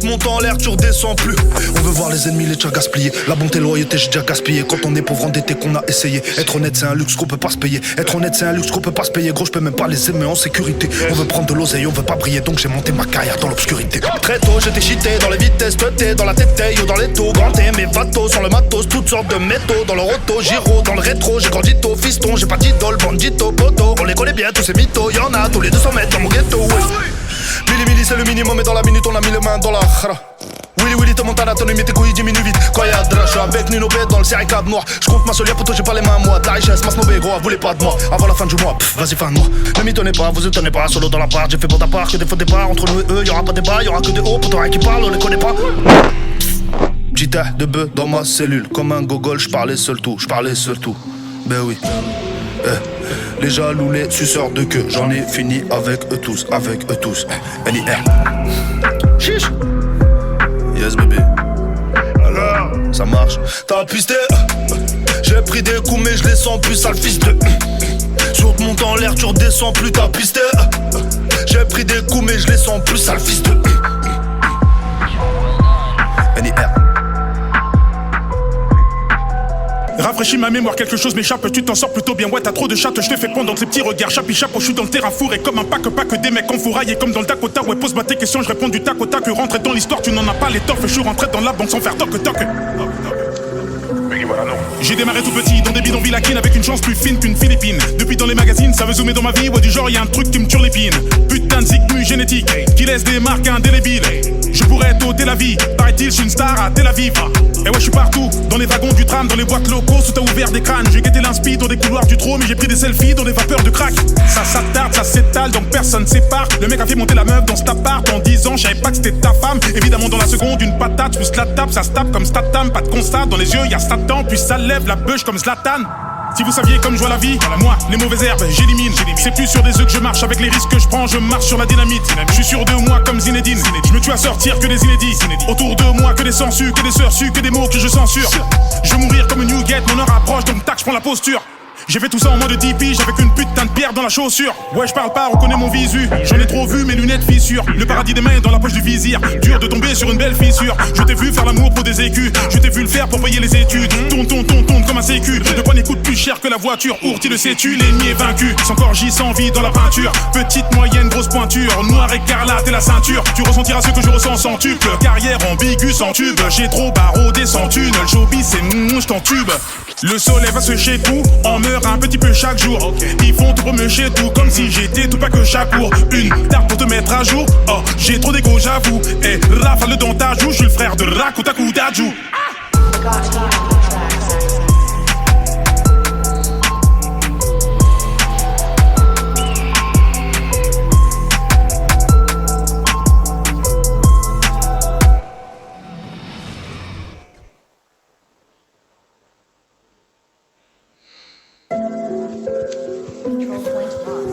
Sur monte en l'air, tu redescends plus. On veut voir les ennemis, les tchas gaspillés. La bonté, loyauté, j'ai déjà gaspillé. Quand on est pauvre endetté, qu'on a essayé. Être honnête, c'est un luxe qu'on peut pas se payer. Être honnête, c'est un luxe qu'on peut pas se payer. Gros, je peux même pas les aimer en sécurité. On veut prendre de l'oseille, on veut pas briller. Donc j'ai monté ma carrière dans l'obscurité. Très tôt, j'étais cheaté dans les vitesses, peuté dans la tête, ou dans les taux. Granté, mes vatos sur le matos, toutes sortes de métaux. Dans le roto, giro, dans le rétro. J'ai grandi tôt, fiston, j'ai pas d'idole, bandito, poto. On les connaît bien, tous ces mythos. Y'en a tous les 200 mètres dans mon ghetto. Ouais. Milli, c'est le minimum, et dans la minute, on a mis les mains dans la khara. Willy, te monte à la tonne, mais tes couilles diminuent vite. Quand y'a de je suis avec Nino B dans le série cab noir. J'compte ma solia, poto, j'ai pas les mains à moi. De la richesse, ma snobé, gros, voulez pas de moi. Avant la fin du mois, vas-y, fin de moi. Ne m'y tenez pas, vous étonnez pas, solo dans la part. J'ai fait pour ta part, que des faux départs. Entre nous et eux, y'aura pas de débat, y'aura que des hauts. Poto, rien qui parle, on les connaît pas. Petit tas de bœuf dans ma cellule. Comme un gogol, j'parlais seul tout, Ben oui. Les jaloux, les suceurs de queue. J'en ai fini avec eux tous. NIR. Chiche. Yes baby. Alors, ça marche. T'as pisté. J'ai pris des coups mais je les sens plus, sale fils de. Sur te monte en l'air, tu redescends plus, t'as pisté. J'ai pris des coups mais je les sens plus, sale fils de. NIR. Rafraîchis ma mémoire, quelque chose m'échappe, tu t'en sors plutôt bien. Ouais, t'as trop de chatte, je te fais pendre dans ces petits regards. Chapi chapeau, je suis dans le terrain fourré comme un pack des mecs enfouraillés comme dans le Dakota. Ouais, pose-moi tes questions, je réponds du tac au tac. Rentrer dans l'histoire, tu n'en as pas l'étoffe. Je suis rentré dans la banque sans faire toc. J'ai démarré tout petit dans des bidonvilles laquines avec une chance plus fine qu'une Philippine. Depuis dans les magazines, ça veut zoomer dans ma vie. Ouais, du genre, y'a un truc qui me tue l'épine. Putain de zigmu génétique qui laisse des marques indélébiles. Je pourrais être au Tel Aviv, paraît-il, je suis une star à Tel Aviv. Et ouais, je suis partout, dans les wagons du tram, dans les boîtes locaux, sous t'as ouvert des crânes. J'ai guetté l'inspi dans des couloirs du trône, mais j'ai pris des selfies dans des vapeurs de crack. Ça s'attarde, ça s'étale, donc personne sépare. Le mec a fait monter la meuf dans cet appart en 10 ans, je savais pas que c'était ta femme. Évidemment, dans la seconde, une patate, plus la tape, ça se tape comme Statam. Pas de constat, dans les yeux, y'a Satan, puis ça lève la bûche comme Zlatan. Si vous saviez comme je vois la vie, moi, les mauvaises herbes, j'élimine. C'est plus sur des œufs que je marche, avec les risques que je prends, je marche sur la dynamite. Je suis sûr de moi comme Zinedine. Je me tue à sortir que des inédits. Autour de moi que des sensus, que des sursus, que des mots que je censure. Je veux mourir comme une Newgate, mon heure approche, donc tac, je prends la posture. J'ai fait tout ça en mode DP, avec une putain de pierre dans la chaussure. Ouais, je parle pas, reconnais mon visu. J'en ai trop vu, mes lunettes fissures. Le paradis des mains est dans la poche du vizir. Dur de tomber sur une belle fissure. Je t'ai vu faire l'amour pour des écus. Je t'ai vu le faire pour payer les études. Tourne comme un sécu. Le poignet coûte plus cher que la voiture. Ourti le sais-tu, l'ennemi est vaincu. Sans corps J, sans vie dans la peinture. Petite, moyenne, grosse pointure. Noir écarlate et la ceinture. Tu ressentiras ce que je ressens sans tube. Carrière ambiguë sans tube. J'ai trop barodé sans thune. Le showbiz c'est je t'entube. Le soleil va se chez tout, on meurt un petit peu chaque jour. Ils font tout pour me chez tout, comme si j'étais tout pas que chaque cours. Une tarte pour te mettre à jour, oh j'ai trop d'égo j'avoue. Et rafale dans ta joue, je suis le frère de Rakutaku Daju.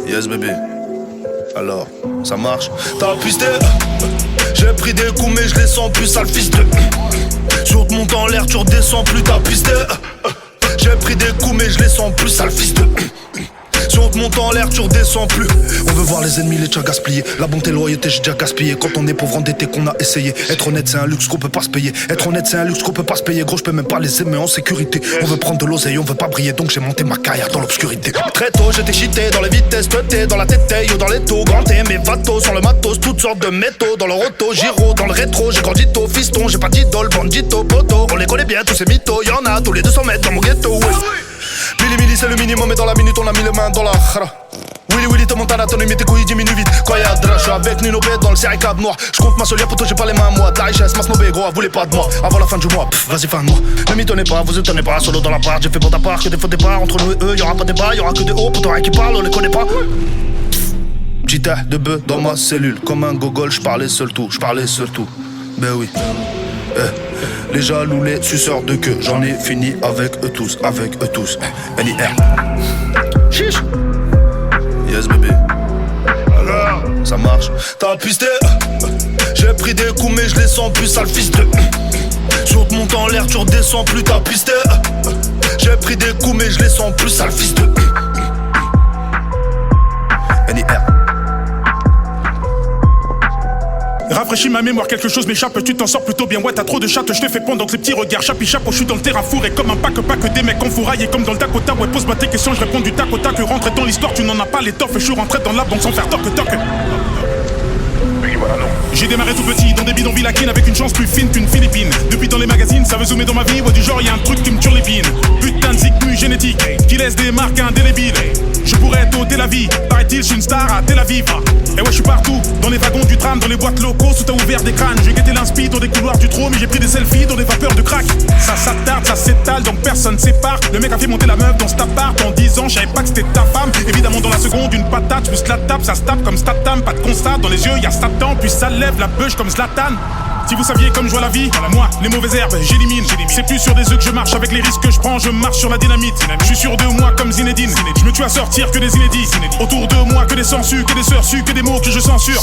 Yes baby. Alors, ça marche. T'as pisté. J'ai pris des coups mais je les sens plus, sale fils de. Sur te monte en l'air, tu redescends plus, t'as pisté. J'ai pris des coups mais je les sens plus, sale fils de. Si on te monte en l'air, tu redescends plus. On veut voir les ennemis, les tchas gaspillés. La bonté, loyauté, j'ai déjà gaspillé. Quand on est pauvre endetté, qu'on a essayé. Être honnête, c'est un luxe qu'on peut pas se payer. Être honnête, c'est un luxe qu'on peut pas se payer. Gros, je peux même pas les aimer en sécurité. On veut prendre de l'oseille, on veut pas briller. Donc j'ai monté ma carrière dans l'obscurité. Très tôt, j'étais cheaté dans les vitesses, peuté dans la tête, ou dans les taux. Granté, mes vatos sur le matos, toutes sortes de métaux. Dans le roto, giro, dans le rétro. J'ai grandi tôt, fiston, j'ai pas d'idole, bandito, poto. On les connaît bien, tous ces mythos. Y'en a tous les 200 mètres dans mon ghetto. Ouais. Milli, c'est le minimum, et dans la minute, on a mis les mains dans la khara. Willy, te monte à la tonne, mais tes couilles diminuent vite. Quand y'a de je suis avec Nino B dans le série cab noir. J'compte ma solia, poto, j'ai pas les mains à moi. De la richesse, ma snobé, gros, voulez pas de moi. Avant la fin du mois, vas-y, fin de moi. Ne m'y tenez pas, vous étonnez pas, solo dans la part. J'ai fait pour ta part, que des faux départs. Entre nous et eux, y'aura pas de débat, y'aura que des hauts. Poto, rien qui parle, on les connaît pas. Petit tas de bœuf dans ma cellule. Comme un gogol, j'parlais seul tout. Ben oui. Les jaloux, les suceurs de queue. J'en ai fini avec eux tous. NIR. Chiche. Yes baby. Alors, ça marche. T'as pisté. J'ai pris des coups mais je les sens plus, sale fils de. Sur te monte en l'air, tu redescends plus, t'as pisté. J'ai pris des coups mais je les sens plus, sale fils de. NIR. Rafraîchis ma mémoire, quelque chose m'échappe, tu t'en sors plutôt bien. Ouais, t'as trop de chatte, je te fais pendant que les petits regards. Chapi chapeau, je suis dans le terrain fourré comme un pack des mecs enfouraillés comme dans le Dakota. Ouais, pose-moi tes questions, je réponds du tac au tac. Rentrer dans l'histoire, tu n'en as pas l'étoffe. Je suis rentré dans la banque sans faire toc. J'ai démarré tout petit dans des bidonvilles à Kin avec une chance plus fine qu'une Philippine. Depuis dans les magazines, ça veut zoomer dans ma vie. Ouais, du genre, y'a un truc qui me turlupine. Putain de zigmu génétique qui laisse des marques indélébiles. Je pourrais être au Tel Aviv, paraît-il, je suis une star à Tel Aviv. Et ouais, je suis partout, dans les wagons du tram, dans les boîtes locaux, sous t'as ouvert des crânes. J'ai guetté l'inspi dans des couloirs du trône, mais j'ai pris des selfies dans des vapeurs de crack. Ça s'attarde, ça s'étale, donc personne sépare. Le mec a fait monter la meuf dans cet appart en 10 ans, je savais pas que c'était ta femme. Évidemment, dans la seconde, une patate, plus la tape, ça se tape comme Statam. Pas de constat, dans les yeux, y'a Satan, puis ça lève la bûche comme Zlatan. Si vous saviez comme je vois la vie, moi, les mauvaises herbes, j'élimine. C'est plus sur des œufs que je marche, avec les risques que je prends, je marche sur la dynamite. Je suis sûr de moi comme Zinedine, je me tue à sortir que des inédits. Autour de moi que des sensus, que des sœurs su, que des mots que je censure.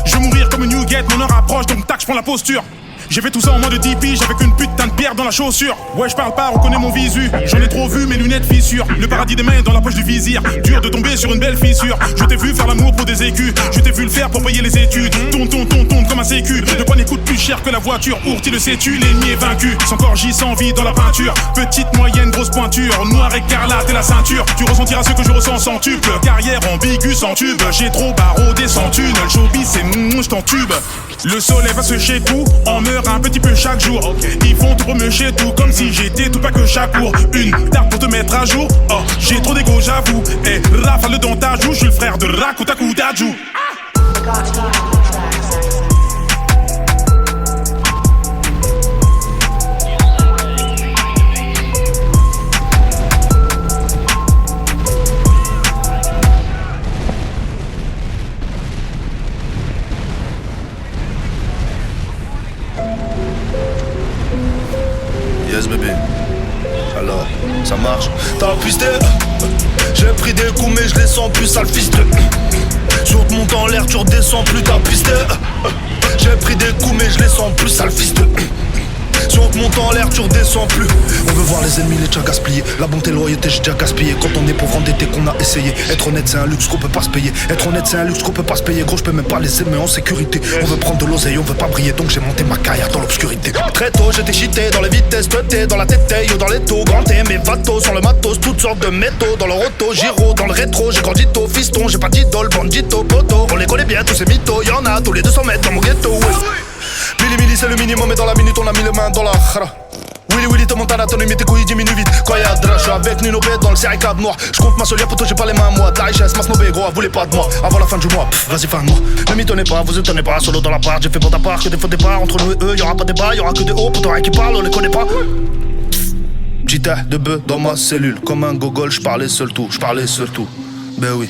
Je veux mourir comme Newgate, mon heure approche, donc tac, je prends la posture. J'ai fait tout ça en mode DP, avec une putain de pierre dans la chaussure. Ouais, je parle pas, reconnais mon visu. J'en ai trop vu, mes lunettes fissures. Le paradis des mains est dans la poche du vizir. Dur de tomber sur une belle fissure. Je t'ai vu faire l'amour pour des écus. Je t'ai vu le faire pour payer les études. Tourne comme un sécu. Le poignet coûte plus cher que la voiture. Ourti le sais-tu, l'ennemi est vaincu. Sans corgis, sans vie dans la peinture. Petite, moyenne, grosse pointure. Noir écarlate et la ceinture. Tu ressentiras ce que je ressens sans tuple. Carrière ambiguë sans tube. J'ai trop barodé sans thune. Le showbiz c'est je t'entube. Le soleil va se chez tout, on meurt un petit peu chaque jour. Ils font tout pour me chez tout, comme si j'étais tout pas que chaque cours. Une tarte pour te mettre à jour, oh, j'ai trop d'égo j'avoue. Et rafale dans ta joue, je suis le frère de Rakutaku Daju. Yes bébé, alors ça marche. T'as pisté, j'ai pris des coups mais je les sens plus sale fils de. Sur te monte en l'air tu redescends plus. T'as pisté, j'ai pris des coups mais je les sens plus sale fils de. Si on te monte en l'air, tu redescends plus. On veut voir les ennemis, les tchas gaspillés. La bonté, loyauté, j'ai déjà gaspillé. Quand on est pauvre endetté, qu'on a essayé. Être honnête, c'est un luxe qu'on peut pas se payer. Être honnête, c'est un luxe qu'on peut pas se payer. Gros, je peux même pas les aimer en sécurité. On veut prendre de l'oseille, on veut pas briller. Donc j'ai monté ma carrière dans l'obscurité. Très tôt, j'étais cheaté dans les vitesses, teuté dans la tête, yo dans les taux. Granté, mes vatos sur le matos, toutes sortes de métaux. Dans le roto, giro, dans le rétro. J'ai grandi tôt, fiston, j'ai pas d'idole, bandito, poto. On les connaît bien, tous ces mythos. Y'en a tous les 200 mètres dans mon ghetto, ouais. Milli c'est le minimum et dans la minute on a mis les mains dans la khara. Willy te monte à la tonne, tes couilles diminuent vite. Quand y'a de je suis avec Nino B dans le serré cab noir. J'compte ma seule poto, j'ai pas les mains à moi. Ta richesse, ma snobé gros, voulez pas de moi. Avant la fin du mois, vas-y fin de moi. Ne m'étonnez pas, vous étonnez pas, solo dans la part. J'ai fait pour ta part, que des faux départs. Entre nous et eux, y'aura pas de débat, y'aura que des hauts. Pour toi qui parle, on les connaît pas. Petit tas de bœuf dans ma cellule. Comme un gogol, j'parlais seul tout, Ben oui.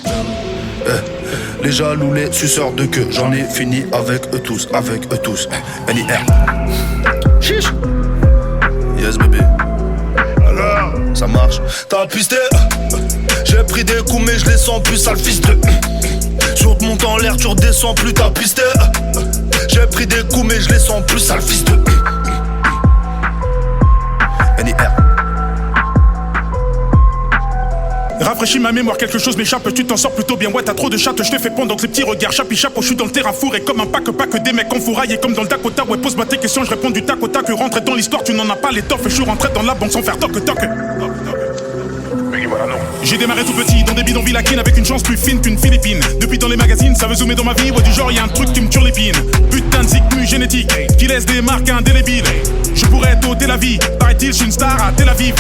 Les jaloux, les suceurs de queue. J'en ai fini avec eux tous. NIR. Chiche. Yes bébé. Alors, ça marche. T'as pisté, j'ai pris des coups mais je les sens plus sale fils de. Sur te monte en l'air, tu redescends plus. T'as pisté, j'ai pris des coups mais je les sens plus sale fils de. NIR. Rafraîchis ma mémoire, quelque chose m'échappe, tu t'en sors plutôt bien. Ouais, t'as trop de chatte, je te fais pendant que les petits regards. Chapi chapeau, je suis dans le terrain fourré comme un pack des mecs enfouraillés comme dans le Dakota. Ouais, pose-moi tes questions, je réponds du tac au tac. Rentrer dans l'histoire, tu n'en as pas l'étoffe. Je suis rentré dans la banque sans faire toc. J'ai démarré tout petit dans des bidonvilles à Kin avec une chance plus fine qu'une Philippine. Depuis dans les magazines, ça veut zoomer dans ma vie. Ouais, du genre, y'a un truc qui me turlupine. Putain de zigmu génétique qui laisse des marques indélébiles. Je pourrais être au Tel Aviv, paraît-il, je suis une star à Tel Aviv.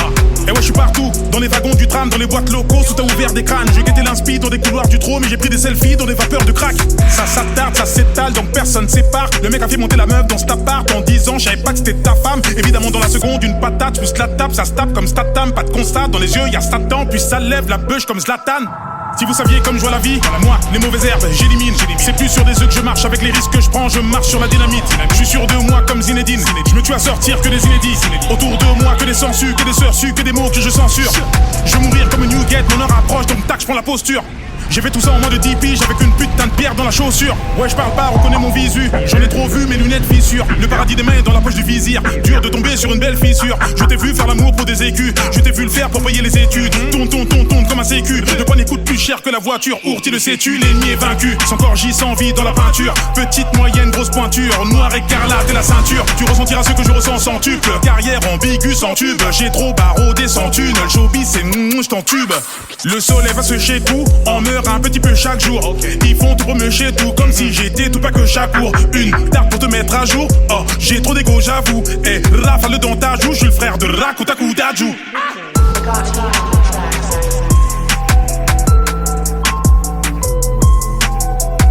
Et ouais, je suis partout, dans les wagons du tram, dans les boîtes locaux, sous t'as ouvert des crânes. J'ai guetté l'inspi dans des couloirs du trône, mais j'ai pris des selfies dans des vapeurs de crack. Ça s'attarde, ça s'étale, donc personne sépare. Le mec a fait monter la meuf dans cet appart en 10 ans, je savais pas que c'était ta femme. Évidemment, dans la seconde, une patate, plus la tape, ça se tape comme Statam. Pas de constat, dans les yeux, y'a Satan, puis ça lève la bûche comme Zlatan. Si vous saviez comme je vois la vie, moi, les mauvaises herbes, j'élimine. C'est plus sur des œufs que je marche, avec les risques que je prends, je marche sur la dynamite. Je suis sûr de moi comme Zinedine, je me tue à sortir que des inédits. Autour de moi que des sensus, que des sœurs su, que des mots que je censure. Je veux mourir comme Newgate, mon heure approche, donc tac, je prends la posture. J'ai fait tout ça en moins de 10 piges avec une putain de pierre dans la chaussure. Ouais, je parle pas, reconnais mon visu. J'en ai trop vu, mes lunettes fissures. Le paradis des mains est dans la poche du vizir. Dur de tomber sur une belle fissure. Je t'ai vu faire l'amour pour des écus. Je t'ai vu le faire pour payer les études. Tourne comme un sécu. Le poignet coûte plus cher que la voiture. Ourti le sais-tu, l'ennemi est vaincu. Sans corgis, sans vie dans la peinture. Petite, moyenne, grosse pointure. Noir écarlate et la ceinture. Tu ressentiras ce que je ressens sans tuple. Carrière ambiguë sans tube. J'ai trop barodé sans thune. Le showbiz c'est je t'entube. Le soleil va se chez tout. On meurt un petit peu chaque jour. Ils font tout pour me chez tout. Comme si j'étais tout pas que chaque cours. Une tarte pour te mettre à jour. Oh, j'ai trop d'égo, j'avoue. Eh, rafale dans ta joue. Je suis le frère de Rakutaku Daju.